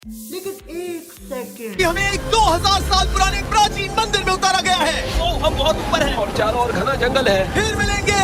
लेकिन एक सेकंड, हमें एक 2000 साल पुराने प्राचीन मंदिर में उतारा गया है। ओह, हम बहुत ऊपर हैं और चारों ओर घना जंगल है। फिर मिलेंगे,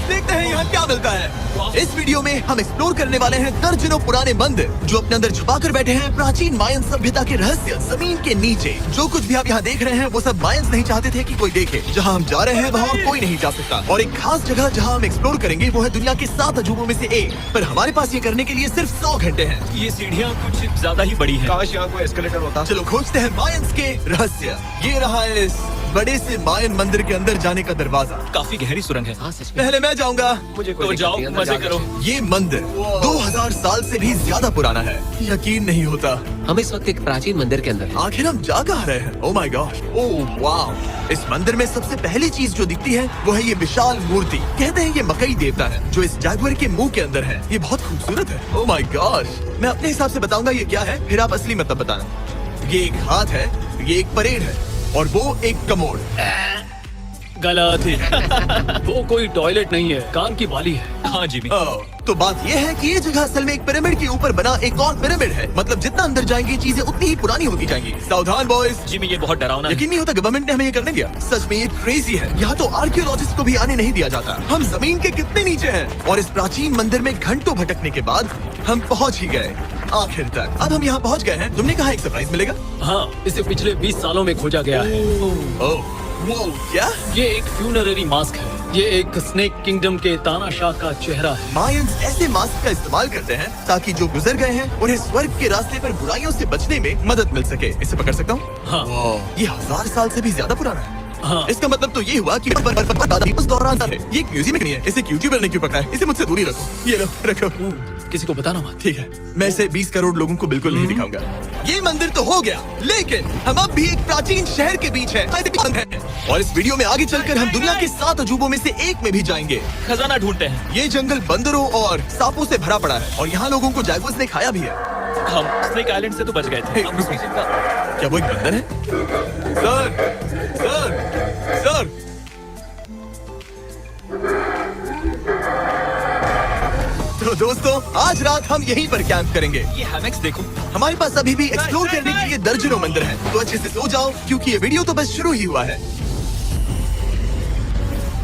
देखते हैं यहाँ क्या मिलता है। इस वीडियो में हम एक्सप्लोर करने वाले हैं दर्जनों पुराने मंदिर जो अपने अंदर छुपा कर बैठे हैं प्राचीन मायन सभ्यता के रहस्य जमीन के नीचे। जो कुछ भी आप यहाँ देख रहे हैं वो सब मायंस नहीं चाहते थे कि कोई देखे। जहाँ हम जा रहे हैं वहाँ और कोई नहीं जा सकता। और एक खास जगह जहाँ हम एक्सप्लोर करेंगे वो है दुनिया के 7 अजूबों में से एक। पर हमारे पास ये करने के लिए सिर्फ 100 घंटे हैं। ये सीढ़ियाँ कुछ ज्यादा ही बड़ी हैं। काश यहाँ कोई एस्केलेटर होता। चलो खोजते हैं मायंस के रहस्य। ये रहा इस बड़े से मायन मंदिर के अंदर जाने का दरवाजा। काफी गहरी सुरंग है। पहले मैं जाऊंगा। मुझे तो जाओ, मजे करो। ये मंदिर 2000 साल से भी ज्यादा पुराना है। यकीन नहीं होता। हम इस वक्त एक प्राचीन मंदिर के अंदर हैं। आखिर हम जा कहाँ रहे हैं? ओह माय गॉड, ओह वाव। इस मंदिर में सबसे पहली चीज जो दिखती है वो है ये विशाल मूर्ति। कहते हैं ये मकई देवता है जो इस जैगुआर के मुंह के अंदर है। ये बहुत खूबसूरत है। ओह माय गॉड, मैं अपने हिसाब से बताऊंगा ये क्या है, फिर आप असली मतलब बताना। ये एक हाथ है, ये एक परेड है और वो एक कमोड। गलत है। वो कोई टॉयलेट नहीं है, कान की बाली है। हाँ जिमी, तो बात ये है कि ये जगह असल में एक पिरामिड के ऊपर बना एक और पिरामिड है। मतलब जितना अंदर जाएंगी चीजें उतनी ही पुरानी होती जाएंगी। सावधान बॉयज। जिमी ये बहुत डरावना है। यकीन नहीं होता गवर्नमेंट ने हमें ये करने दिया। सच में ये क्रेजी है। यहाँ तो आर्कियोलॉजिस्ट को भी आने नहीं दिया जाता। हम जमीन के कितने नीचे हैं और इस प्राचीन मंदिर में घंटों भटकने के बाद हम पहुँच ही गए आखिर तक। अब हम यहाँ पहुँच गए हैं। तुमने कहा एक सरप्राइज मिलेगा? हाँ, इसे पिछले 20 सालों में खोजा गया है। ओह वो क्या? ये एक फ्यूनररी मास्क है। ये एक स्नेक किंगडम के तानाशाह का चेहरा है। मायंस ऐसे मास्क का इस्तेमाल करते हैं ताकि जो गुजर गए हैं उन्हें स्वर्ग के रास्ते पर बुराइयों से बचने में मदद मिल सके। इसे पकड़ सकता हूँ? हाँ। ये 1000 साल से भी ज्यादा पुराना है। हाँ। इसका मतलब तो ये हुआ कि उस दौरान है। ये एक म्यूजियम नहीं है। इसे यूट्यूबर ने क्यों पकड़ा है? इसे मुझसे दूरी रखो। ये लो रखो। किसी को बताना मत। ठीक है, मैं इसे 20 करोड़ लोगों को बिल्कुल नहीं दिखाऊंगा। ये मंदिर तो हो गया, लेकिन हम अब भी एक प्राचीन शहर के बीच हैं। और इस वीडियो में आगे चलकर हम दुनिया के 7 अजूबों में से एक में भी जाएंगे। खजाना ढूंढते हैं। ये जंगल बंदरों और सांपों से भरा पड़ा है और यहाँ लोगों को जैगुआर्स ने खाया भी है। हम स्नेक आइलैंड से तो बच गए थे। हम उसी जगह- क्या वो एक बंदर है? Sir, sir, sir. तो दोस्तों आज रात हम यहीं पर कैंप करेंगे। ये हैमक्स देखो। हमारे पास अभी भी एक्सप्लोर करने के लिए दर्जनों मंदिर हैं। तो अच्छे से सो जाओ क्योंकि ये वीडियो तो बस शुरू ही हुआ है।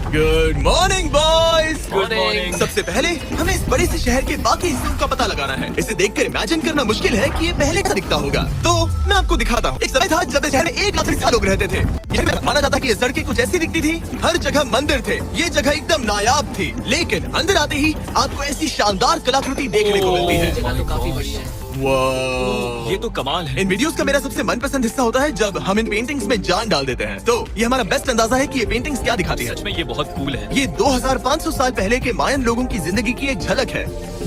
Good morning boys. Good morning. सबसे पहले हमें इस बड़े से शहर के बाकी हिस्सों का पता लगाना है। इसे देखकर इमेजिन करना मुश्किल है कि ये पहले का दिखता होगा। तो मैं आपको दिखाता हूँ। एक समय था जब इस शहर में 1 लाख से ज्यादा लोग रहते थे। यह माना जाता कि ये सड़कें कुछ ऐसी दिखती थी। हर जगह मंदिर थे। ये जगह एकदम नायाब थी। लेकिन अंदर आते ही आपको ऐसी शानदार कलाकृति देखने को मिलती है। जगह तो काफी बड़ी है। वाह, ये तो कमाल है। इन वीडियोस का मेरा सबसे मनपसंद हिस्सा होता है जब हम इन पेंटिंग्स में जान डाल देते हैं। तो ये हमारा बेस्ट अंदाजा है कि ये पेंटिंग्स क्या दिखाती है। सच में ये बहुत कूल है। ये 2500 साल पहले के मायन लोगों की जिंदगी की एक झलक है।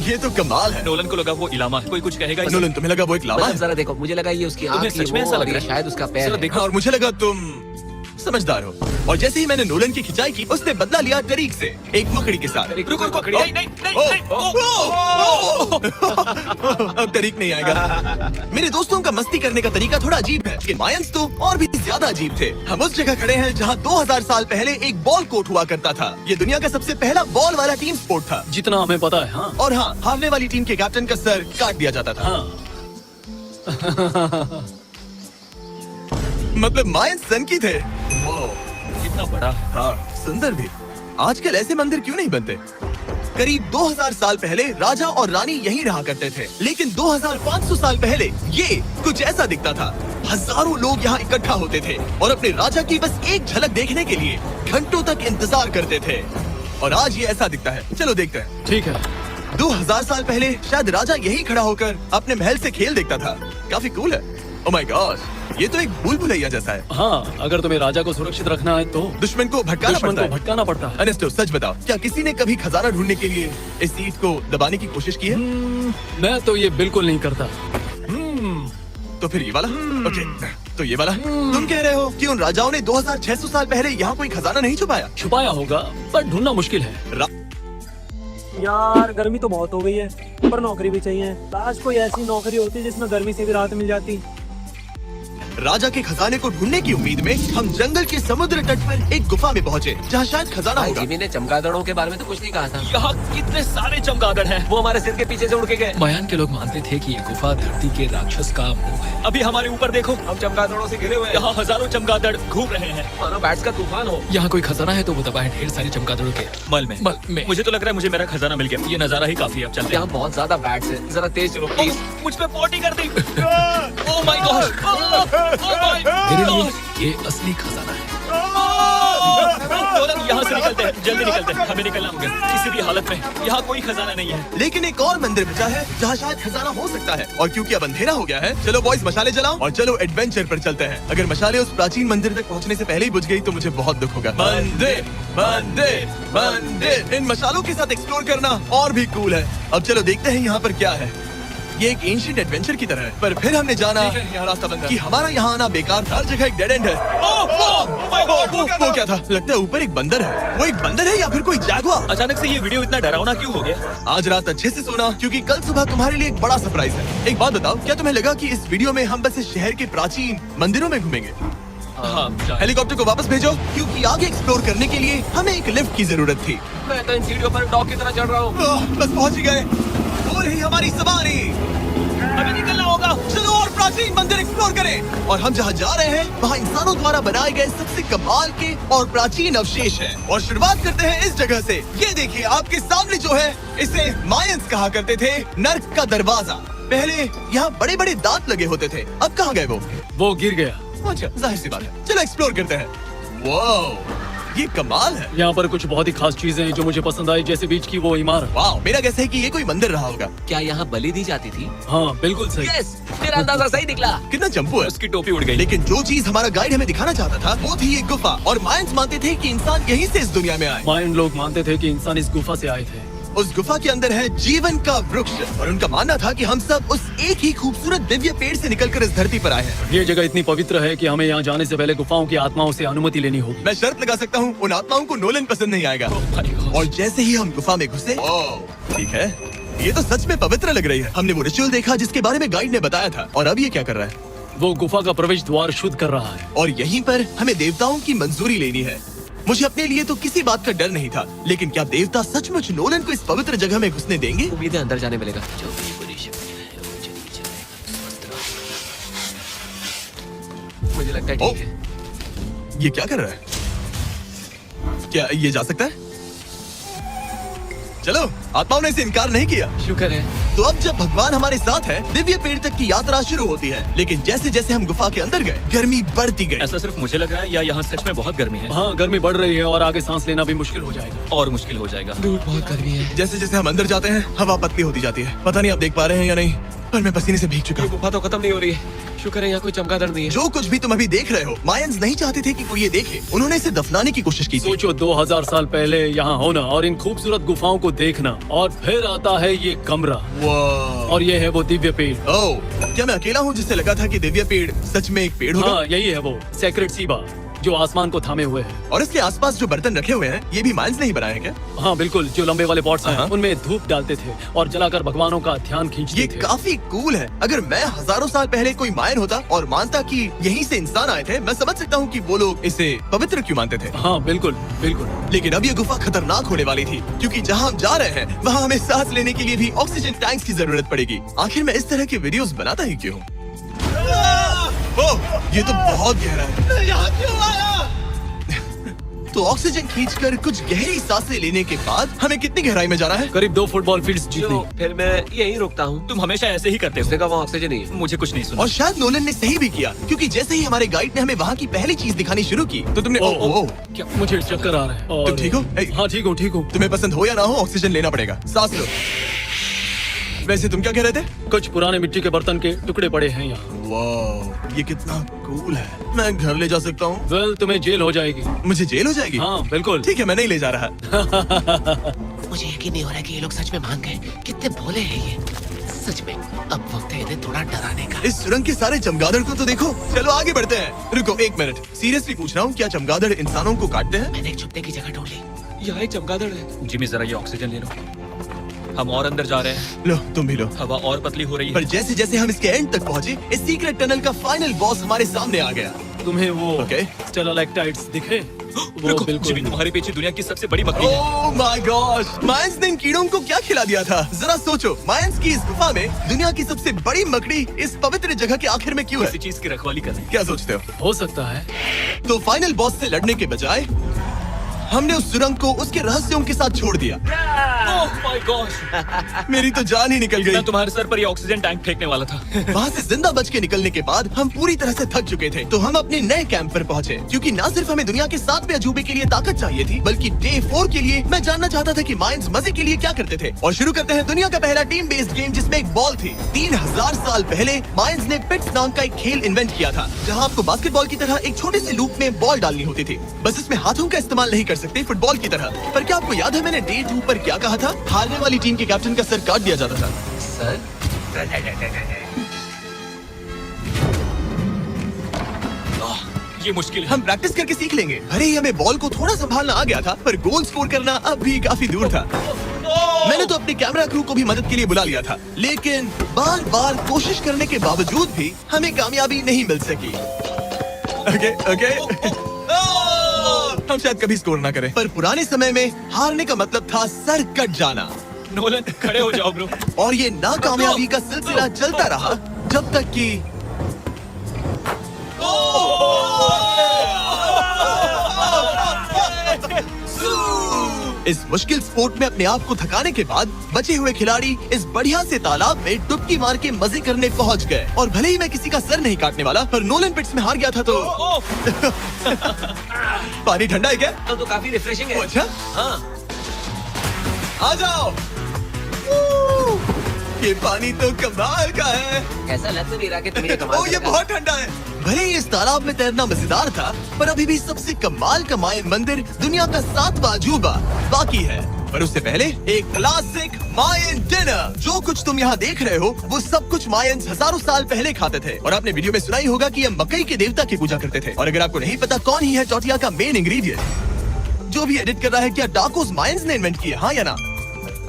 ये तो कमाल है। नोलन को लगा वो इलामा है। कोई कुछ कहेगा इसे? नोलन, तुम्हें लगा वो एक लावा मतलब है? जरा देखो, मुझे लगा ये उसकी तुम्हें आँख थी सच में वो ऐसा और लग रहा ये है? शायद उसका पैर जरा है। देखो। और मुझे लगा तुम समझदार हो। और जैसे ही मैंने नोलन की खिंचाई की उसने बदला लिया तरीक से एक मकड़ी के साथ। रुको रुको। ओ, नहीं नहीं नहीं ओ, नहीं। ओ, ओ, अब तरीक नहीं आएगा। मेरे दोस्तों का मस्ती करने का तरीका थोड़ा अजीब है कि मायंस तो और भी ज्यादा अजीब थे। हम उस जगह खड़े हैं जहाँ 2000 साल पहले एक बॉल कोर्ट हुआ करता था। ये दुनिया का सबसे पहला बॉल वाला टीम स्पोर्ट था। जितना हमें पता है। हाँ। और हाँ, हारने वाली टीम के कैप्टन का सर काट दिया जाता था। हाँ। मतलब मायंस सन की थे। कितना बड़ा। हाँ, सुंदर भी। आजकल ऐसे मंदिर क्यों नहीं बनते? करीब 2000 साल पहले राजा और रानी यहीं रहा करते थे। लेकिन 2500 साल पहले ये कुछ ऐसा दिखता था। हजारों लोग यहाँ इकट्ठा होते थे और अपने राजा की बस एक झलक देखने के लिए घंटों तक इंतजार करते थे। और आज ये ऐसा दिखता है। चलो देखते हैं। ठीक है। 2000 साल पहले शायद राजा यही खड़ा होकर अपने महल से खेल देखता था। काफी कूल है। ओह माय गॉड, ये तो एक भूल भुलैया जैसा है। हाँ, अगर तुम्हें राजा को सुरक्षित रखना है तो दुश्मन को भटकाना दुश्मन पड़ता को है। भटकाना पड़ता है। अनेस्टो, सच बताओ, क्या किसी ने कभी खजाना ढूंढने के लिए इस सीट को दबाने की कोशिश की है? मैं तो ये बिल्कुल नहीं करता। तो फिर ये वाला? ओके, तो ये वाला? तुम कह रहे हो कि उन राजाओं ने 2600 साल पहले यहाँ कोई खजाना नहीं छुपाया? छुपाया होगा पर ढूंढना मुश्किल है। यार गर्मी तो बहुत हो गई है, पर नौकरी भी चाहिए। काश कोई ऐसी नौकरी होती जिसमें गर्मी से भी राहत मिल जाती। राजा के खजाने को ढूंढने की उम्मीद में हम जंगल के समुद्र तट पर एक गुफा में पहुँचे जहाँ शायद खजाना भाई होगा। जिमी ने चमगादड़ों के बारे में तो कुछ नहीं कहा था। यहाँ कितने सारे चमगादड़ हैं। वो हमारे सिर के पीछे से उड़ के गए। मयान के लोग मानते थे कि ये गुफा धरती के राक्षस का मुंह है। अभी हमारे ऊपर देखो, हम चमगादड़ों से घिरे हुए हैं। यहाँ हजारों चमगादड़ घूम रहे हैं। मानो बैट्स का तूफान हो। यहाँ कोई खजाना है तो वो दबा है ढेर सारे चमगादड़ों के मल में। मल में। मुझे तो लग रहा है मुझे मेरा खजाना मिल गया। ये नजारा ही काफी है। अब चलते हैं। यहाँ बहुत ज्यादा बैट्स है, जरा तेज चलो प्लीज। मुझ पे पॉटी कर दी। ओह माय गॉड, मेरे लिए ये असली खजाना है। यहाँ से निकलते हैं, जल्दी निकलते हैं, हमें निकलना होगा किसी भी हालत में। यहाँ कोई खजाना नहीं है। लेकिन एक और मंदिर बचा है जहाँ शायद खजाना हो सकता है, और क्योंकि अब अंधेरा हो गया है, चलो बॉयज मशाले जलाओ और चलो एडवेंचर पर चलते हैं। अगर मशाले उस प्राचीन मंदिर तक पहुँचने से पहले ही बुझ गई तो मुझे बहुत दुख होगा। मंदिर मंदिर मंदिर, इन मशालों के साथ एक्सप्लोर करना और भी कूल है। अब चलो देखते हैं यहाँ पर क्या है। ये एक एंशिएंट एडवेंचर की तरह है, पर फिर हमने जाना यहाँ रास्ता बंद है कि हमारा यहाँ आना बेकार था। हर जगह एक डेड एंड है। वो क्या था? लगता है ऊपर एक बंदर है। वो एक बंदर है या फिर कोई जैगुआर? अचानक से ये वीडियो इतना डरावना क्यों हो गया? आज रात अच्छे से सोना, क्योंकि कल सुबह तुम्हारे लिए एक बड़ा सरप्राइज है। एक बात बताओ, क्या तुम्हें लगा कि इस वीडियो में हम बस इस शहर के प्राचीन मंदिरों में घूमेंगे? हाँ, हेलीकॉप्टर को वापस भेजो, क्योंकि आगे एक्सप्लोर करने के लिए हमें एक लिफ्ट की जरूरत थी। मैं तो इन सीढ़ियों पर डॉग की तरह चढ़ रहा हूँ। बस पहुंच ही गए। हो रही हमारी सवारी, हमें निकलना होगा। चलो और प्राचीन मंदिर एक्सप्लोर करें। और हम जहाँ जा रहे हैं वहाँ इंसानों द्वारा बनाए गए सबसे कमाल के और प्राचीन अवशेष हैं। और शुरुआत करते हैं इस जगह से। ये देखिए आपके सामने जो है, इसे मायंस कहा करते थे, नर्क का दरवाजा। पहले यहाँ बड़े बड़े दांत लगे होते थे, अब कहाँ गए वो गिर गया। अच्छा, जाहिर सी बात है। चलो एक्सप्लोर करते हैं। वाओ, ये कमाल है। यहाँ पर कुछ बहुत ही खास चीजें हैं जो मुझे पसंद आई, जैसे बीच की वो इमारत। वाओ, मेरा गैस है कि ये कोई मंदिर रहा होगा। क्या यहाँ बलि दी जाती थी? हाँ बिल्कुल सही। यस, मेरा अंदाजा सही निकला। कितना चंपू है। उसकी टोपी उड़ गई। लेकिन जो चीज हमारा गाइड हमें दिखाना चाहता था वो थी एक गुफा, और मायंस मानते थे कि इंसान यहीं से इस दुनिया में आए। मायन लोग मानते थे कि इंसान इस गुफा से आए थे। उस गुफा के अंदर है जीवन का वृक्ष, और उनका मानना था कि हम सब उस एक ही खूबसूरत दिव्य पेड़ से निकलकर इस धरती पर आए हैं। ये जगह इतनी पवित्र है कि हमें यहाँ जाने से पहले गुफाओं की आत्माओं से अनुमति लेनी होगी। मैं शर्त लगा सकता हूँ उन आत्माओं को नोलन पसंद नहीं आएगा। और जैसे ही हम गुफा में घुसे, ठीक है, ये तो सच में पवित्र लग रही है। हमने वो रिचुअल देखा जिसके बारे में गाइड ने बताया था, और अब ये क्या कर रहा है? वो गुफा का प्रवेश द्वार शुद्ध कर रहा है। और यहीं पर हमें देवताओं की मंजूरी लेनी है। मुझे अपने लिए तो किसी बात का डर नहीं था, लेकिन क्या देवता सचमुच नोलन को इस पवित्र जगह में घुसने देंगे? उम्मीद है अंदर जाने मिलेगा। मुझे लगता है ठीक है। ये क्या कर रहा है? क्या ये जा सकता है? चलो, आत्माओं ने इसे इनकार नहीं किया। शुक्र है। तो अब जब भगवान हमारे साथ है, दिव्य पेड़ तक की यात्रा शुरू होती है। लेकिन जैसे जैसे हम गुफा के अंदर गए, गर्मी बढ़ती गई। ऐसा सिर्फ मुझे लग रहा है या यहाँ सच में बहुत गर्मी है? हाँ, गर्मी बढ़ रही है और आगे सांस लेना भी मुश्किल हो जाएगा। और मुश्किल हो जाएगा। बहुत गर्मी है। जैसे जैसे हम अंदर जाते हैं, हवा पतली होती जाती है। पता नहीं आप देख पा रहे हैं या नहीं, पर मैं पसीने से भीग चुका ये हूँ। गुफा तो खत्म नहीं हो रही है। शुक्र है यहाँ कोई चमगादड़ नहीं है। जो कुछ भी तुम अभी देख रहे हो, मायंस नहीं चाहते थे कि कोई ये देखे। उन्होंने इसे दफनाने की कोशिश की थी। सोचो 2000 साल पहले यहाँ होना और इन खूबसूरत गुफाओं को देखना, और फिर आता है ये कमरा, वाह। और ये है वो दिव्य पेड़। ओह, क्या मैं अकेला हूँ जिससे लगा था कि दिव्य पेड़ सच में एक पेड़ होगा? हाँ, यही है वो सेक्रेट सीबा जो आसमान को थामे हुए है। और इसके आसपास जो बर्तन रखे हुए हैं, ये भी मायंस ने ही बनाए हैं क्या? हाँ बिल्कुल, जो लंबे वाले पॉट्स हैं हाँ। उनमें धूप डालते थे और जलाकर भगवानों का ध्यान खींचते ये थे। काफी कूल है। अगर मैं हजारों साल पहले कोई मायन होता और मानता कि यहीं से इंसान आए थे, मैं समझ सकता हूँ कि वो लोग इसे पवित्र क्यों मानते थे। हाँ बिल्कुल बिल्कुल। लेकिन अब ये गुफा खतरनाक होने वाली थी, क्योंकि जहाँ हम जा रहे हैं वहाँ हमें सांस लेने के लिए भी ऑक्सीजन टैंक्स की जरूरत पड़ेगी। आखिर मैं इस तरह के वीडियोस बनाता ही क्यों? ओह, ये तो बहुत गहरा है। यहाँ क्यों आया? तो ऑक्सीजन खींचकर कुछ गहरी सांसें लेने के बाद हमें कितनी गहराई में जाना है? करीब 2 फुटबॉल फील्ड्स जितनी। तो फिर मैं यहीं रुकता हूँ। तुम हमेशा ऐसे ही करते उसने हो। कहा वहाँ ऑक्सीजन नहीं है। मुझे कुछ नहीं सुना। और शायद नोलन ने सही भी किया, क्योंकि जैसे ही हमारे गाइड ने हमें वहाँ की पहली चीज दिखानी शुरू की तो तुमने ओह, क्या मुझे चक्कर आ रहा है। और तुम ठीक हो? ए, हाँ ठीक हूँ ठीक हूँ। तुम्हें पसंद हो या ना हो, ऑक्सीजन लेना पड़ेगा। सांस लो। वैसे तुम क्या कह रहे थे? कुछ पुराने मिट्टी के बर्तन के टुकड़े पड़े हैं यहाँ। वाह, ये कितना कूल है। मैं घर ले जा सकता हूँ? वेल, तुम्हें जेल हो जाएगी। मुझे जेल हो जाएगी? हाँ बिल्कुल। ठीक है, मैं नहीं ले जा रहा। मुझे यकीन नहीं हो रहा कि ये लोग सच में मान गए। कितने भोले हैं ये। सच में अब वक्त है इन्हें थोड़ा डराने का। इस सुरंग के सारे चमगादड़ को तो देखो। चलो आगे बढ़ते हैं। रुको एक मिनट, सीरियसली पूछ रहा हूँ, क्या चमगादड़ इंसानों को काटते हैं? मैंने एक छुपने की जगह ढूंढ ली। यहाँ एक चमगादड़ है। जिमी जरा ये ऑक्सीजन ले लो। हम और अंदर जा रहे हैं। लो तुम भी लो। हवा और पतली हो रही पर है। जैसे जैसे हम इसके एंड तक पहुंचे, इस सीक्रेट टनल का फाइनल बॉस हमारे सामने आ गया। तुम्हें वो Okay. स्टेलाक्टाइट्स दिखे? वो रुको, बिल्कुल जिमी, तुम्हारे पीछे दुनिया की सबसे बड़ी बकरी है। ओह माय गॉड, मायंस ने इन कीड़ों को क्या खिला दिया था? जरा सोचो, मायंस की इस गुफा में दुनिया की सबसे बड़ी मकड़ी इस पवित्र जगह के आखिर में क्यों है? किसी चीज की रखवाली कर रहे हैं। क्या सोचते हो सकता है। तो फाइनल बॉस से लड़ने के बजाय हमने उस सुरंग को उसके रहस्यों के साथ छोड़ दिया। ओह माय गॉड, मेरी तो जान ही निकल गई। मैं तुम्हारे सर पर ये ऑक्सीजन टैंक फेंकने वाला था। वहाँ से जिंदा बच के निकलने के बाद हम पूरी तरह से थक चुके थे, तो हम अपने नए कैंप पर पहुँचे, क्योंकि न सिर्फ हमें दुनिया के 7वें अजूबे के लिए ताकत चाहिए थी, बल्कि डे 4 के लिए मैं जानना चाहता था कि मायंस मजे के लिए क्या करते थे। और शुरू करते हैं दुनिया का पहला टीम बेस्ड गेम, जिसमें एक बॉल थी। 3000 साल पहले मायंस ने पिट्स नाम का एक खेल इन्वेंट किया था, जहाँ आपको बास्केटबॉल की तरह एक छोटे से लूप में बॉल डालनी होती थी। बस इसमें हाथों का इस्तेमाल नहीं कर सकते फुटबॉल की तरह। पर क्या आपको याद है मैंने डे 2 पर क्या कहा था? हारने वाली टीम के कैप्टन का सर काट दिया जाता था। सर ये मुश्किल है। हम प्रैक्टिस करके सीख लेंगे। भले ही हमें बॉल को थोड़ा संभालना आ गया था, पर गोल स्कोर करना अब भी काफी दूर था। मैंने तो अपने कैमरा क्रू को भी मदद के लिए बुला लिया था, लेकिन बार बार कोशिश करने के बावजूद भी हमें कामयाबी नहीं मिल सकी। ओके हम शायद कभी स्कोर ना करें, पर पुराने समय में हारने का मतलब था सर कट जाना। नोलन, खड़े हो जाओ ब्रो। और ये नाकामयाबी का सिलसिला चलता रहा जब तक कि इस मुश्किल स्पोर्ट में अपने आप को थकाने के बाद बचे हुए खिलाड़ी इस बढ़िया से तालाब में डुबकी मार के मजे करने पहुंच गए। और भले ही मैं किसी का सर नहीं काटने वाला, पर नोलन पिट्स में हार गया था तो पानी ठंडा है क्या? तो काफी रिफ्रेशिंग है। अच्छा, हाँ, आ जाओ। ये पानी तो कमाल का है। ऐसा लग तो नहीं रहा कि तुम्हें ओ, ये बहुत ठंडा है। भले ही इस तालाब में तैरना मजेदार था, पर अभी भी सबसे कमाल का मायन मंदिर, दुनिया का 7वां अजूबा बाकी है। पर उससे पहले एक क्लासिक मायन डिनर। जो कुछ तुम यहाँ देख रहे हो, वो सब कुछ मायंस हजारों साल पहले खाते थे। और आपने वीडियो में सुना ही होगा कि ये मकई के देवता की पूजा करते थे। और अगर आपको नहीं पता कौन ही है टॉर्टिया का मेन इंग्रेडिएंट, जो भी एडिट कर रहा है, क्या टाकोस मायंस ने इन्वेंट किया, हाँ या ना?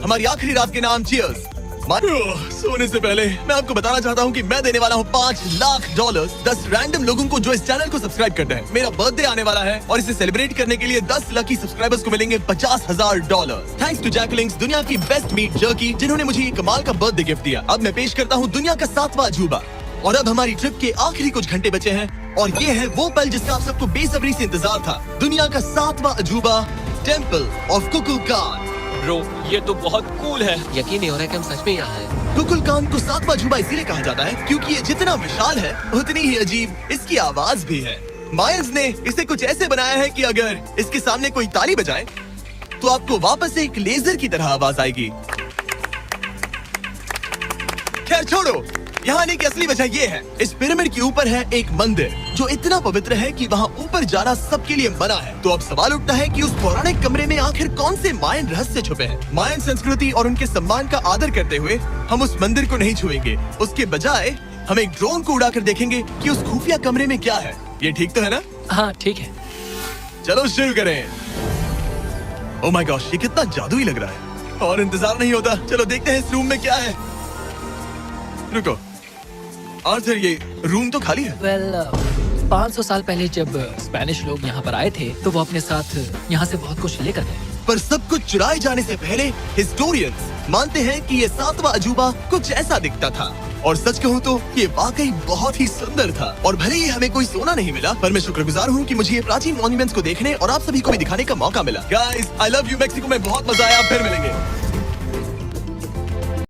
हमारी आखिरी रात के नाम चीयर्स। सोने से पहले मैं आपको बताना चाहता हूँ कि मैं देने वाला हूँ $5 लाख 10 रैंडम लोगों को जो इस चैनल को सब्सक्राइब करते हैं। मेरा बर्थडे आने वाला है और इसे सेलिब्रेट करने के लिए 10 लकी सब्सक्राइबर्स को मिलेंगे $50,000। थैंक्स टू जैकलिंग्स, दुनिया की बेस्ट मीट जर्की, जिन्होंने मुझे ये कमाल का बर्थडे गिफ्ट दिया। अब मैं पेश करता हूँ दुनिया का 7वां अजूबा। और अब हमारी ट्रिप के आखिरी कुछ घंटे बचे हैं, और ये है वो पल जिसका आप सबको बेसब्री से इंतजार था। दुनिया का 7वां अजूबा, टेम्पल ऑफ कुकुलकान। ब्रो, ये तो बहुत कूल है। यकीन नहीं हो रहा कि हम सच में यहाँ हैं। कुकुलकान को 7वां अजूबा इसीलिए कहा जाता है क्योंकि ये जितना विशाल है, उतनी ही अजीब इसकी आवाज भी है। मायंस ने इसे कुछ ऐसे बनाया है कि अगर इसके सामने कोई ताली बजाए तो आपको वापस एक लेजर की तरह आवाज आएगी। खैर छोड़ो, यहाँ आने की असली वजह ये है, इस पिरामिड के ऊपर है एक मंदिर जो इतना पवित्र है कि वहाँ ऊपर जाना सबके लिए मना है। तो अब सवाल उठता है कि उस पौराणिक कमरे में आखिर कौन से मायन रहस्य छुपे हैं। मायन संस्कृति और उनके सम्मान का आदर करते हुए हम उस मंदिर को नहीं छुएंगे। उसके बजाय हम एक ड्रोन को उड़ाकर देखेंगे कि उस खुफिया कमरे में क्या है। ये ठीक तो है ना? हाँ ठीक है। चलो शुरू करें। ओह माय गॉश, ये कितना जादुई लग रहा है और इंतजार नहीं होता। चलो देखते हैं इस रूम में क्या है। रुको आर्थर, ये रूम तो खाली है। 500 साल पहले जब स्पेनिश लोग यहाँ पर आए थे तो वो अपने साथ यहाँ से बहुत कुछ लेकर गए। पर सब कुछ चुराए जाने से पहले हिस्टोरियंस मानते हैं कि ये 7वां अजूबा कुछ ऐसा दिखता था। और सच कहूँ तो ये वाकई बहुत ही सुंदर था। और भले ही हमें कोई सोना नहीं मिला, पर मैं शुक्रगुजार हूँ कि मुझे ये प्राचीन मॉन्यूमेंट्स को देखने और आप सभी को भी दिखाने का मौका मिला। Guys, I love you. Mexico में बहुत मजा आया। फिर मिलेंगे।